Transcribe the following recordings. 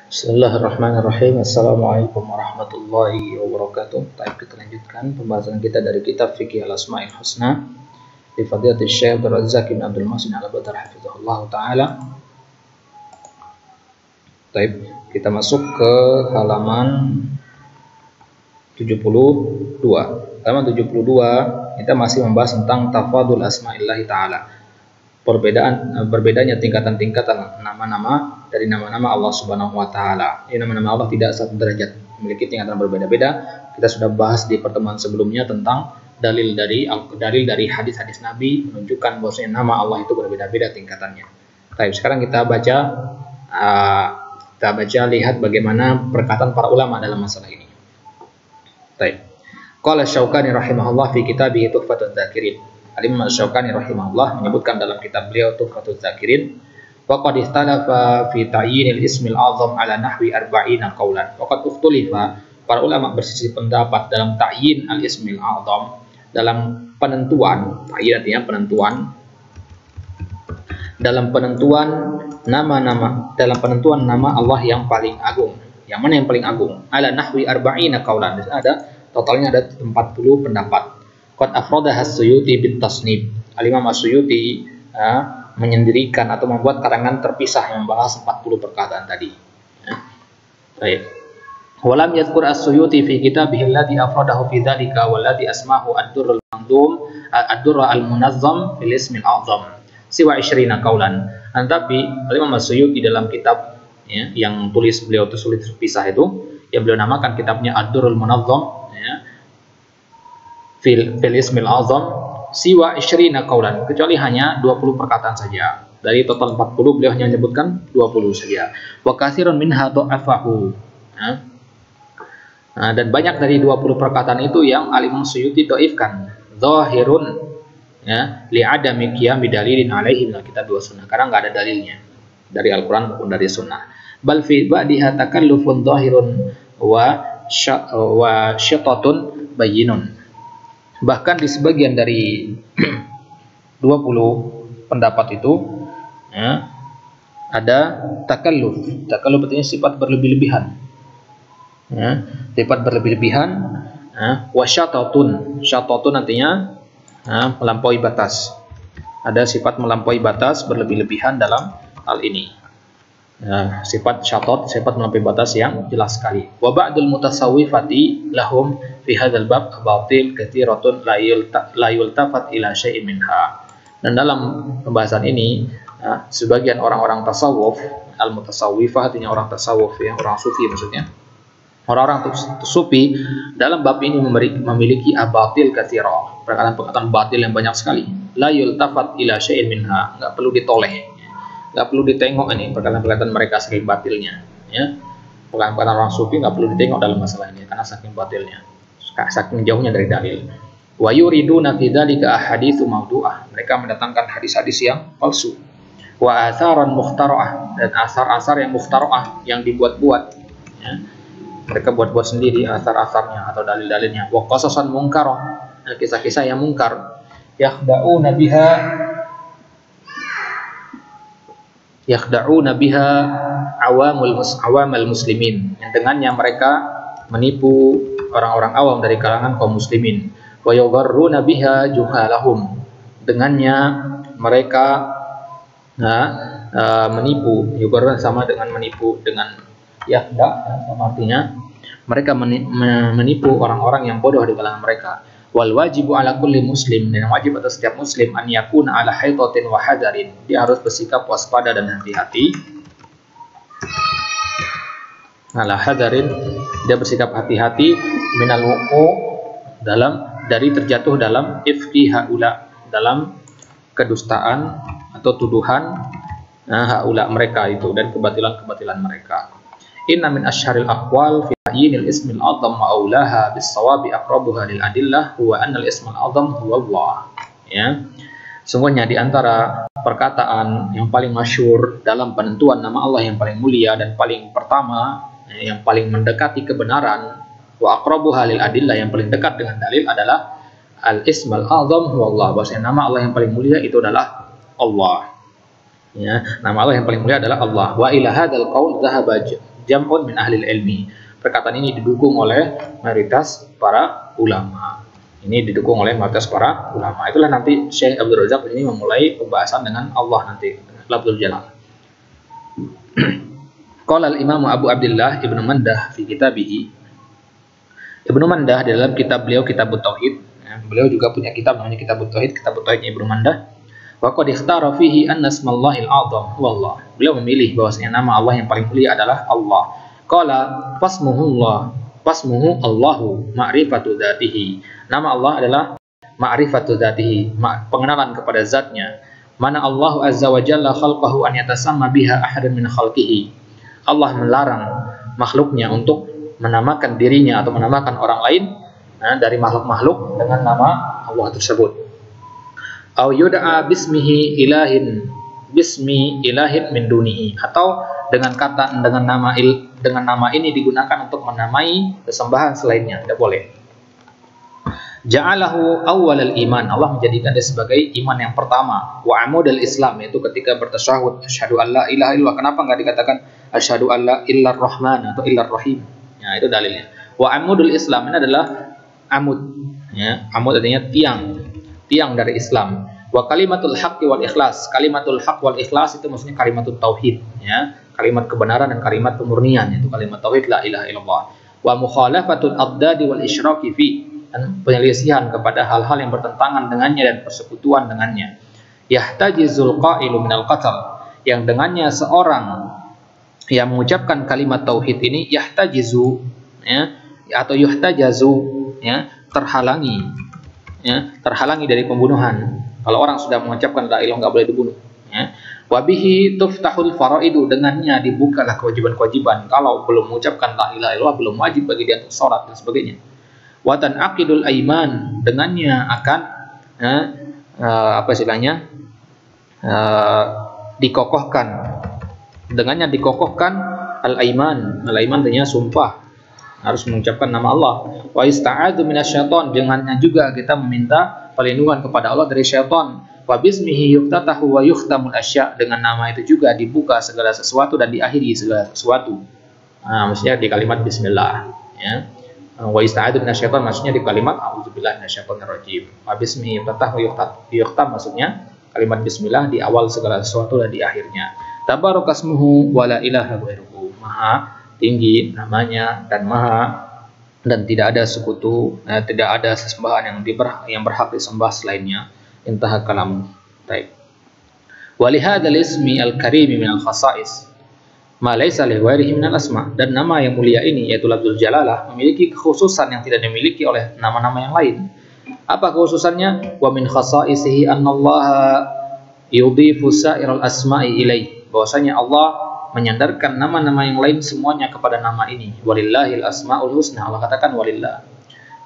Bismillahirrahmanirrahim. Assalamualaikum warahmatullahi wabarakatuh. Baik, kita lanjutkan pembahasan kita dari kitab Fiqh Al-Asma'il Husna di Fadilatul Syekh Abdul Razzaq bin Abdul Muhsin Al-Badr hafizahullah taala. Baik, kita masuk ke halaman 72. Halaman 72 kita masih membahas tentang tafadul asma'illahi taala. Berbedanya tingkatan-tingkatan nama-nama dari nama-nama Allah Subhanahu wa taala. Nama-nama Allah tidak satu derajat, memiliki tingkatan berbeda-beda. Kita sudah bahas di pertemuan sebelumnya tentang dalil dari hadis-hadis Nabi menunjukkan bahwasanya nama Allah itu berbeda-beda tingkatannya. Baik, sekarang kita baca lihat bagaimana perkataan para ulama dalam masalah ini. Baik. Qala Syaukani rahimahullah fi kitabih Tuhfatul Dzakirin. Al-Imam Syaukani rahimahullah menyebutkan dalam kitab beliau Tuhfatul Dzakirin, waqad ikhtalafa fi ta'yinil ismil azam ala nahwi 40 qaulan. Waqad ikhtalafa, para ulama berselisih pendapat dalam ta'yin al-ismil azam, dalam penentuan, ta'yin artinya penentuan, dalam penentuan nama Allah yang paling agung. Yang mana yang paling agung? Ala nahwi 40 qaulan. Ada totalnya ada 40 pendapat. Qad afradaha as-Suyuti bit tasnib. Al-Imam as-Suyuti menyendirikan atau membuat karangan terpisah yang membahas 40 perkataan tadi. Baik. Walam yadhkur as-Suyuti fi kitabih alladhi afradahu fi dzalika walladhi asmahu ad-durrul manzum ad-durr al-munazzam fil ismil a'zam siwa 20 qaulan. Tapi Al-Imam as-Suyuti dalam kitab yang beliau tulis terpisah itu, yang beliau namakan kitabnya ad-durrul munazzam fil ismil azam siwa 20 qaulan, kecuali hanya 20 perkataan saja. Dari total 40 beliau hanya menyebutkan 20 saja. Wa katsirun minha dha'afahu. Dan banyak dari 20 perkataan itu yang Al-Imam Suyuti dhaifkan. Zahirun li adami qiyami dalilin alaihi min kitab wa sunnah, karena enggak ada dalilnya dari Al-Qur'an maupun dari sunnah. Bal fi ba'diha takallufun zahirun wa syatatun bayyinun. Bahkan di sebagian dari 20 pendapat itu ada takalluf. Takalluf artinya sifat berlebih-lebihan. Sifat berlebih-lebihan. Wasyatatun. Syatatun artinya melampaui batas. Ada sifat melampaui batas, berlebih-lebihan dalam hal ini. Sifat syatat, sifat melampaui batas yang jelas sekali. Wa ba'dul mutasawwifati lahum fi hadzal bab batil katsiratun la yultafat ila syai'in minha. Dan dalam pembahasan ini sebagian orang-orang tasawuf, al-mutasawwifah artinya orang tasawuf, orang sufi maksudnya. Orang-orang sufi dalam bab ini memiliki abatil katsira, perkataan-perkataan batil yang banyak sekali. La yultafat ila syai'in minha, enggak perlu ditoleh. Nggak perlu ditengok ini perkataan-perkataan mereka saking batilnya, perkataan orang sufi nggak perlu ditengok dalam masalah ini karena saking batilnya, saking jauhnya dari dalil. Wa yuriduna fi dzalika ahaditsu mawdu'ah, mereka mendatangkan hadis-hadis yang palsu. Wa atharan mukhtara'ah, dan asar-asar yang mukhtara'ah, yang dibuat-buat, mereka buat-buat sendiri asar-asarnya atau dalil-dalilnya. Wa qasasan munkarah, kisah-kisah yang mungkar. Yakhda'una biha awamal muslimin, yang dengannya mereka menipu orang-orang awam dari kalangan kaum muslimin. Wa yugharruna biha juhalahum, dengannya mereka menipu. Yugharrun sama dengan menipu, dengan yakhda sama artinya mereka menipu orang-orang yang bodoh di kalangan mereka. Wal wajibu ala kulli muslim, dan wajib atas setiap muslim an yakuna ala haitatin wa hadarin, dia harus bersikap waspada dan hati-hati. Ala hadarin, dia bersikap hati-hati minal wuqu, dari terjatuh dalam ifki haula, dalam kedustaan atau tuduhan haula mereka itu, dan kebatilan-kebatilan mereka. Inna min asyharil aqwal fi ta'yinil ismil azam wa aulaha bis sawabi aqrabuha lil adillah huwa anna al ismul azam huwa Allah. Sungguhnya di antara perkataan yang paling masyhur dalam penentuan nama Allah yang paling mulia dan paling pertama, yang paling mendekati kebenaran, wa aqrabuha lil adillah, yang paling dekat dengan dalil adalah al ismul azam huwa Allah, bahwasanya nama Allah yang paling mulia itu adalah Allah. Nama Allah yang paling mulia adalah Allah. Wa ila hadzal qaul jam'un min ahli ilmi. Perkataan ini didukung oleh mayoritas para ulama. Ini didukung oleh mayoritas para ulama. Itulah nanti Syekh Abdul Razak ini memulai pembahasan dengan Allah nanti, lafzul jalal. Qala al-Imam Abu Abdullah Ibnu Mandah fi kitabihi. Ibnu Mandah dalam kitab beliau Kitabut Tauhid, beliau juga punya kitab namanya Kitabut Tauhid, Kitabut Tauhidnya Ibnu Mandah. Wa qad ikhtara fihi anna ismallahil a'zam wallah. Beliau memilih bahwasanya nama Allah yang paling mulia adalah Allah. Qala fasmuhu Allahu ma'rifatu dzatihi. Nama Allah adalah ma'rifatu dzatihi, pengenalan kepada zatnya. Mana Allah azza wa jalla khalqahu an yatasamma biha ahadan min khalqihi. Allah melarang makhluknya untuk menamakan dirinya atau menamakan orang lain dari makhluk-makhluk dengan nama Allah tersebut. Au yud'a bismihi ilahin bismi ilahin min dunihi, atau dengan nama ini digunakan untuk menamai sesembahan selainnya, tidak boleh. Ja'alahu awwalal iman, Allah menjadikan dia sebagai iman yang pertama. Wa amudal Islam, yaitu ketika bertasyahud asyhadu an la ilaha illallah. Kenapa enggak dikatakan asyhadu an la illar rahman atau illar rahim? Ya, itu dalilnya. Wa amudul Islam ini adalah amud, ya. Amud artinya tiang dari Islam. Wa kalimatul haqqi wal ikhlas. Kalimatul haqq wal ikhlas itu maksudnya kalimatul tauhid, ya. Kalimat kebenaran dan kalimat kemurnian, itu kalimat tauhid la ilaha illallah. Wa mukhalafatul adadi wal isyraki fi, dan penyelisihan kepada hal-hal yang bertentangan dengannya dan persekutuan dengannya. Yahtajizul qailu minal qatl, yang dengannya seorang yang mengucapkan kalimat tauhid ini yahtajizu, ya, atau yuhtajazu, ya, terhalangi dari pembunuhan. Kalau orang sudah mengucapkan la ilaha nggak boleh dibunuh, ya. Wabihi tuftahul faraidu, dengannya dibukalah kewajiban-kewajiban. Kalau belum mengucapkan la ilaha illallah, belum wajib bagi dia untuk sholat dan sebagainya. Watan aqidul aiman, dengannya akan dikokohkan, dengannya dikokohkan al-aiman. Al-aiman artinya sumpah, harus mengucapkan nama Allah. Wa ista'adzu minasyaiton, dengannya juga kita meminta perlindungan kepada Allah dari syaitan. Wa bismihi yuftatahu wa yukhtamul asya, dengan nama itu juga dibuka segala sesuatu dan diakhiri segala sesuatu. Maksudnya di kalimat bismillah, ya. Wa ista'adzu minasyaiton maksudnya di kalimat a'udzubillahi minasyaitonirrajim. Wa bismihi yuftatahu yukhtam maksudnya kalimat bismillah di awal segala sesuatu dan di akhirnya. Tabarakasmuhu wa la ilaha ghairuhu, maha tinggi namanya dan tidak ada sekutu, tidak ada sesembahan yang berhak disembah selainnya. Intaha kalam. Baik. Wa li hadzal ismi al-karim min al-khasa'is ma laysa li ghairihi min al-asma, dan nama yang mulia ini yaitu lafzul jalalah memiliki kekhususan yang tidak dimiliki oleh nama-nama yang lain. Apa kekhususannya? Wa min khasa'isihi annallaha yudhifu sa'iral asma'i ilaihi, bahwasanya Allah menyandarkan nama-nama yang lain semuanya kepada nama ini. Walillahil asmaul husna, Allah katakan walillah.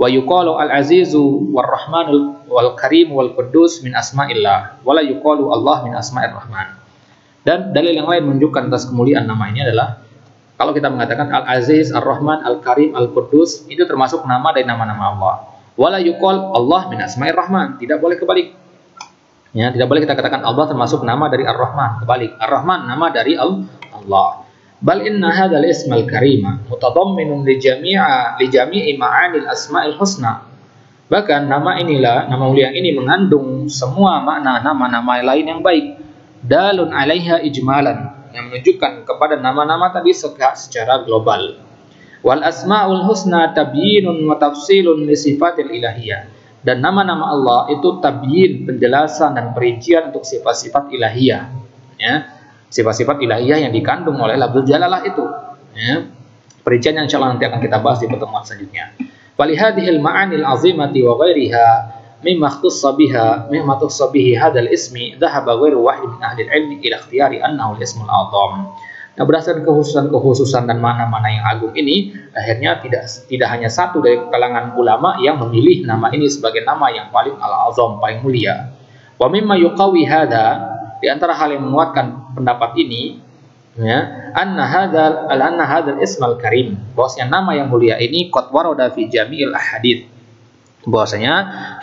Wa yuqalu al-azizu war-rahmanul wal-karim wal-quddus min asma'illah, wala yuqalu Allah min asma'ir rahman. Dan dalil yang lain menunjukkan atas kemuliaan nama ini adalah kalau kita mengatakan al-aziz, ar-rahman, al-karim, al-quddus, itu termasuk nama dari nama-nama Allah. Wala yuqal Allah min asma'ir rahman, tidak boleh kebalik. Ya, tidak boleh kita katakan Allah termasuk nama dari Ar-Rahman, kebalik. Ar-Rahman nama dari Allah. Bal inna hadzal ismal karima mutadamminun li jami'i ma'anil asma'il husna. Bahkan nama mulia ini mengandung semua makna nama-nama lain yang baik. Dalun 'alaiha ijmalan, yang menunjukkan kepada nama-nama tadi secara global. Wal asma'ul husna tabyinun wa tafsilun li sifatil ilahiyah. Dan nama-nama Allah itu tabyin, penjelasan dan perincian untuk sifat-sifat ilahiyah, ya. Sifat-sifat ilahiyah yang dikandung oleh lafzul jalalah itu, ya. Perincian yang insyaallah nanti akan kita bahas di pertemuan selanjutnya. Walihadhil ma'anil azimati wa ghairiha mimma ikhtassa bihi hadzal ismi dhahaba ghairu wahid min ahli ilmi ila ikhtiyari annahu al-ismul azam. Nah, berdasarkan kekhususan dan mana-mana yang agung ini, akhirnya tidak hanya satu dari kalangan ulama yang memilih nama ini sebagai nama yang paling al-azam, paling mulia. Wa mimma yuqawi hadza, di antara hal yang menguatkan pendapat ini, ya, anna hadzal ismal karim, bahwasanya nama yang mulia ini qad warada fi jami'il ahadits, bahwasanya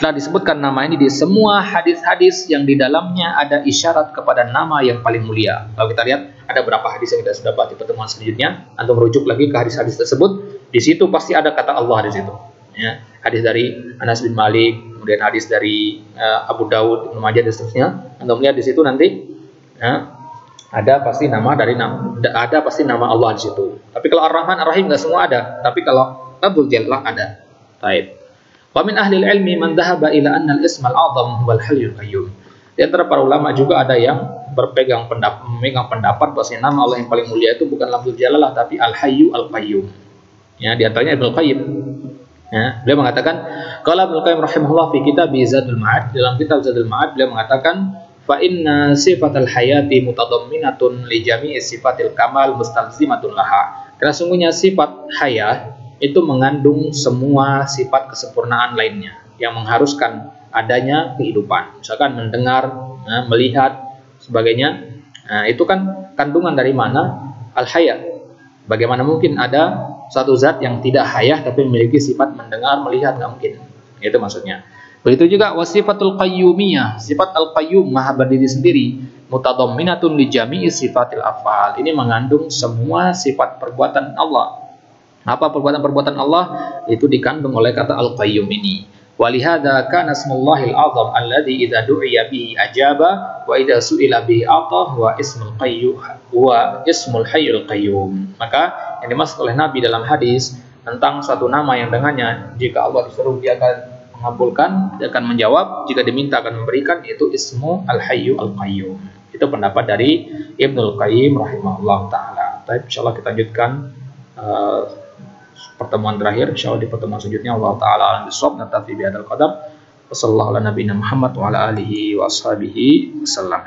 telah disebutkan nama ini di semua hadis-hadis yang di dalamnya ada isyarat kepada nama yang paling mulia. Kalau kita lihat Ada berapa hadis yang kita sudah bahas di pertemuan selanjutnya. Antum merujuk lagi ke hadis-hadis tersebut. Di situ pasti ada kata Allah di situ. Ya, hadis dari Anas bin Malik, kemudian hadis dari Abu Daud, Ibnu Majah dan seterusnya. Antum lihat di situ nanti, ya, ada pasti nama Allah di situ. Tapi kalau Ar-Rahman Ar-Rahim nggak semua ada. Tapi kalau Lafzul Jalalah ada. Taib. Wa min ahli ilmi man dhahaba ila anna al-ism al-'azam huwa al-hayyul qayyum. Di antara para ulama juga ada yang memegang pendapat bahwa nama Allah yang paling mulia itu bukan Lafzul Jalalah tapi Al-Hayyu Al-Qayyum. Ya, di antaranya Ibnu Qayyim. Ya, beliau mengatakan, qala Ibnu Qayyim rahimahullah fi kitab Zadul Ma'ad, dalam kitab Zadul Ma'ad beliau mengatakan, fa inna sifatal hayati mutadamminatun li jami'i sifatil kamal mustalzimatun laha. Karena sungguhnya sifat hayah itu mengandung semua sifat kesempurnaan lainnya yang mengharuskan adanya kehidupan. Misalkan mendengar, melihat, sebagainya. Nah, itu kan kandungan dari mana? Al-haya. Bagaimana mungkin ada satu zat yang tidak hayah tapi memiliki sifat mendengar, melihat? Nggak mungkin. Itu maksudnya. Begitu juga wasifatul qayyumiyah, sifat al-qayyum, maha berdiri sendiri, mutadamminatun li jami'i sifatil af'al. Ini mengandung semua sifat perbuatan Allah. Apa perbuatan-perbuatan Allah? Itu dikandung oleh kata al-qayyum ini. Walihada kana ismullahil azam alladhi idza du'iya bihi ajaba wa idza su'ila bihi atah wa ismul qayyum wa ismul hayyul qayyum. Maka yang dimaksud oleh Nabi dalam hadis tentang suatu nama yang dengannya jika Allah disuruh dia akan mengabulkan, dia akan menjawab, jika diminta akan memberikan, yaitu ismu al-hayyu al-qayyum. Itu pendapat dari Ibnul Qayyim rahimahullah ta'ala. Baik, insyaallah kita lanjutkan pertemuan terakhir, insyaallah di pertemuan selanjutnya. Allah taala alam bisawab, natafi bihadzal qadar. Wassallallahu ala nabiyina Muhammad wa ala alihi wa ashabihi wasallam.